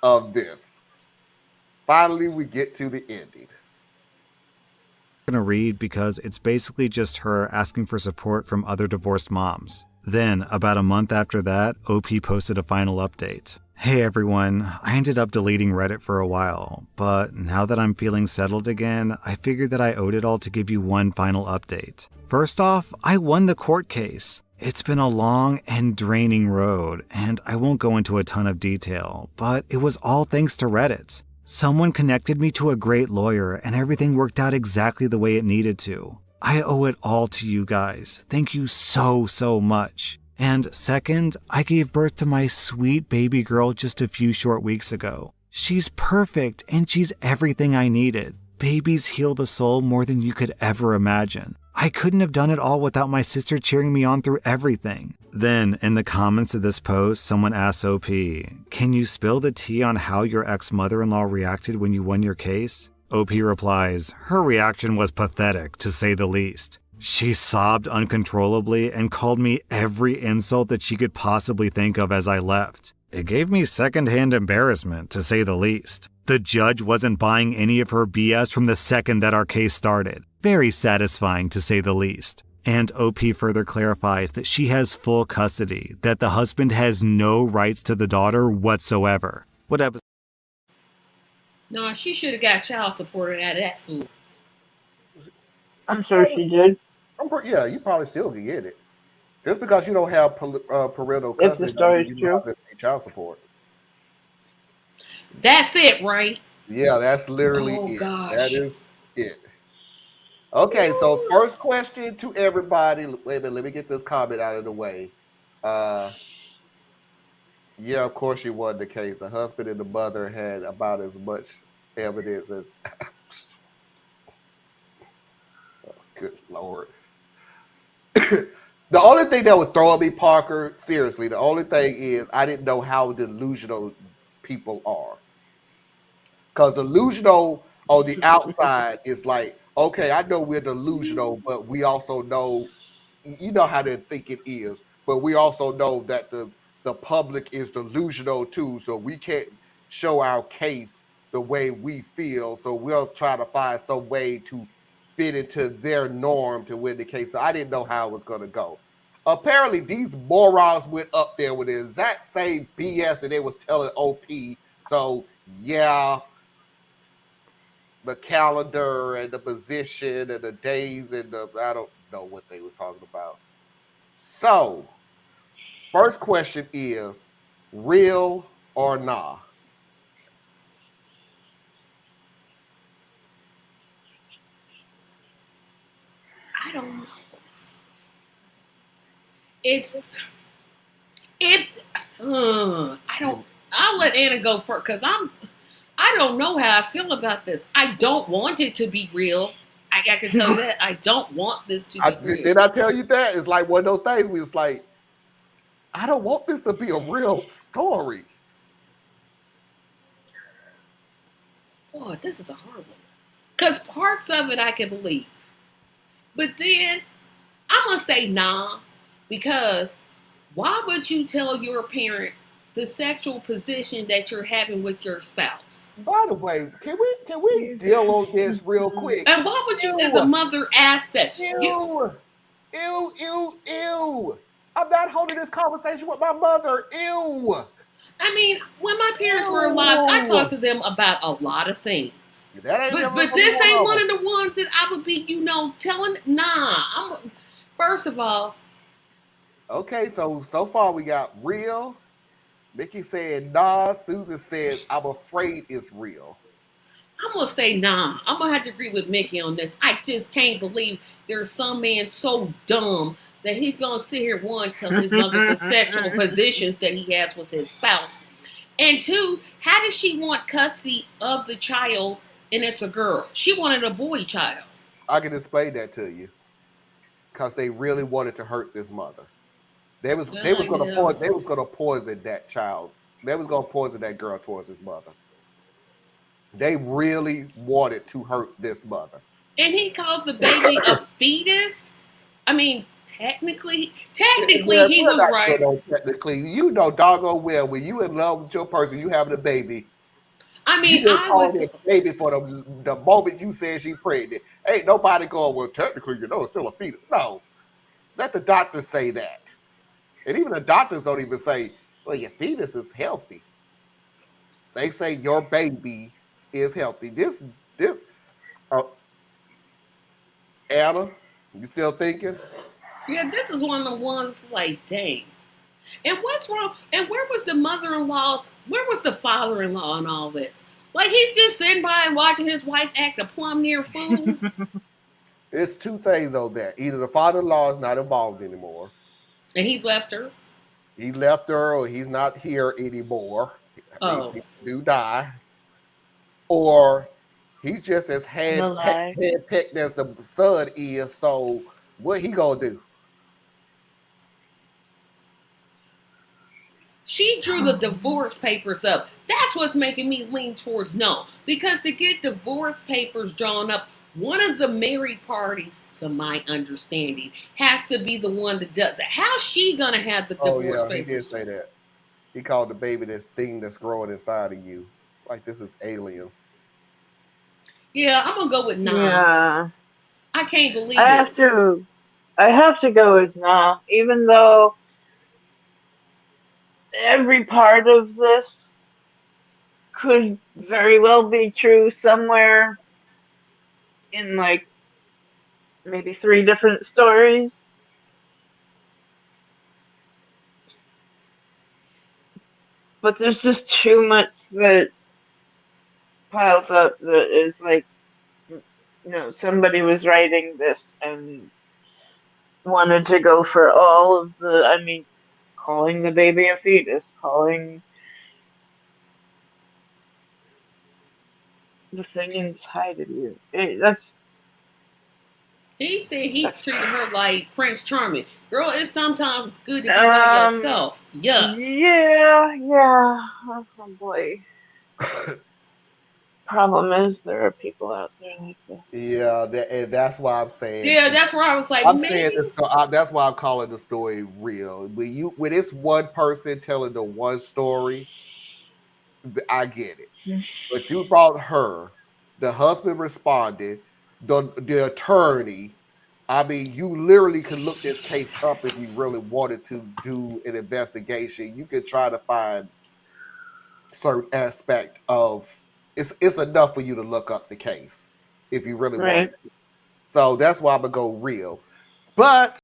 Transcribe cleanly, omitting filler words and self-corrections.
of this. Finally, we get to the ending. Going to read because it's basically just her asking for support from other divorced moms. Then, about a month after that, OP posted a final update. Hey everyone, I ended up deleting Reddit for a while, but now that I'm feeling settled again, I figured that I owed it all to give you one final update. First off, I won the court case. It's been a long and draining road, and I won't go into a ton of detail, but it was all thanks to Reddit. Someone connected me to a great lawyer, and everything worked out exactly the way it needed to. I owe it all to you guys. Thank you so much. And second, I gave birth to my sweet baby girl just a few short weeks ago. She's perfect, and she's everything I needed. Babies heal the soul more than you could ever imagine. I couldn't have done it all without my sister cheering me on through everything. Then, in the comments of this post, someone asks OP, can you spill the tea on how your ex-mother-in-law reacted when you won your case? OP replies, her reaction was pathetic, to say the least. She sobbed uncontrollably and called me every insult that she could possibly think of as I left. It gave me secondhand embarrassment, to say the least. The judge wasn't buying any of her BS from the second that our case started. Very satisfying, to say the least. And OP further clarifies that she has full custody, that the husband has no rights to the daughter whatsoever. What episode? No, she should have got child support out of that fool. I'm sure she did. Yeah, you probably still can get it. Just because you don't have parental If the custody, doesn't story mean is you don't true. have to pay child support. That's it, right? Yeah, that's literally Oh it. That gosh. is it. Okay, so first question to everybody. Wait a minute, let me get this comment out of the way. Uh, yeah, of course you won the case. The husband and the mother had about as much evidence as. Good Lord. The only thing that would throw me, Parker, seriously, the only thing is I didn't know how delusional people are. Because delusional on the outside is like, okay, I know we're delusional, but we also know, you know how they think it is, but we also know that the public is delusional too, so we can't show our case the way we feel. So we'll try to find some way to fit into their norm to win the case. So I didn't know how it was going to go. Apparently, these morons went up there with the exact same BS and they was telling OP. So yeah, the calendar and the position and the days and the I don't know what they was talking about. So, first question is real or nah? I don't know. It's if I don't. I'll let Anna go first because I don't know how I feel about this. I don't want it to be real. I can tell you that I don't want this to be real. Did I tell you that? It's like one of those things where it's like, I don't want this to be a real story. Boy, this is a hard one. Because parts of it I can believe, but then I'm gonna say nah because why would you tell your parent the sexual position that you're having with your spouse? By the way, can we deal on this real quick? And why would you, as a Ew, mother, ask that? You, ew, ew. I'm not holding this conversation with my mother. Ew, I mean, when my parents were alive, I talked ew. to them about a lot of things. That ain't But never but gonna be this one ain't of one them. of the ones that I would be, telling. Nah, I'm. First of all, Okay, so far we got real. Mickey said nah. Susan said I'm afraid it's real. I'm gonna say nah. I'm gonna have to agree with Mickey on this. I just can't believe there's some man so dumb that he's gonna sit here one tell his mother the sexual positions that he has with his spouse, and two, how does she want custody of the child and it's a girl? She wanted a boy child. I can explain that to you because they really wanted to hurt this mother. They was gonna Yeah. poison that child. They was gonna poison that girl towards his mother. They really wanted to hurt this mother. And he called the baby a fetus. I mean, technically Well, he we're was not right. good on technically. You know doggone well when you in love with your person, you having a baby. I You mean, didn't I call would. it a baby for the moment you said she pregnant. Ain't nobody going, well, technically, it's still a fetus. No, let the doctors say that. And even the doctors don't even say, well, your fetus is healthy. They say your baby is healthy. This, uh, Anna, you still thinking? Yeah, this is one of the ones like, dang. And what's wrong? And where was the mother-in-law's? Where was the father-in-law in all this? Like he's just sitting by and watching his wife act a plumb near fool, It's two things on that. Either the father-in-law is not involved anymore. and he left her. He left her or he's not here anymore. I mean, Oh, people do die. Or he's just as I'm alive. handpicked as the son is. So what he gonna do? she drew the divorce papers up. That's what's making me lean towards no. Because to get divorce papers drawn up, one of the married parties, to my understanding, has to be the one that does it. How's she gonna have the Oh divorce yeah, he papers? did say that. He called the baby this thing that's growing inside of you. Like this is aliens. Yeah, I'm gonna go with nah. Yeah. I can't I believe it. have to I have to go with nah, even though every part of this could very well be true somewhere in like maybe three different stories. But there's just too much that piles up that is like, somebody was writing this and wanted to go for all of calling the baby a fetus, calling the thing inside of you. He said he That's, treated her like Prince Charming. Girl, it's sometimes good to be by um, yourself. Yuck. yeah. Oh boy. Problem is, there are people out there like this. Yeah, and that's why I'm saying. Yeah, that's where I was like, I'm saying maybe. this. That's why I'm calling the story real. When it's one person telling the one story, I get it. But you brought her. The husband responded. The attorney. I mean, you literally could look this case up if you really wanted to do an investigation. You could try to find certain aspect of it's enough for you to look up the case if you really wanted Right. to. So that's why I'm gonna go real. But